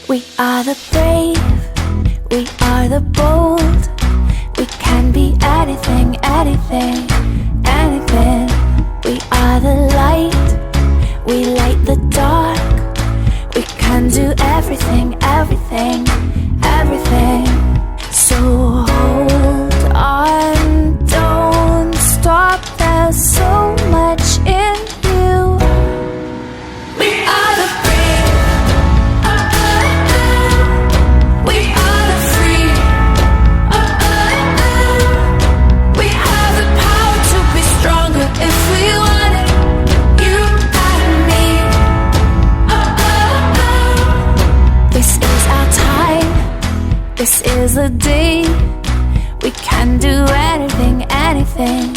We are the brave, we are the bold. We can be anything, anything, anything. We are the light, we light the dark. We can do everything, everything, everything. So hold on, don't stop, there's so much in you. We are the brave, we are the free, we have the power to be stronger if we want it, you and me. This is our time, this is the day. We can do anything, anything.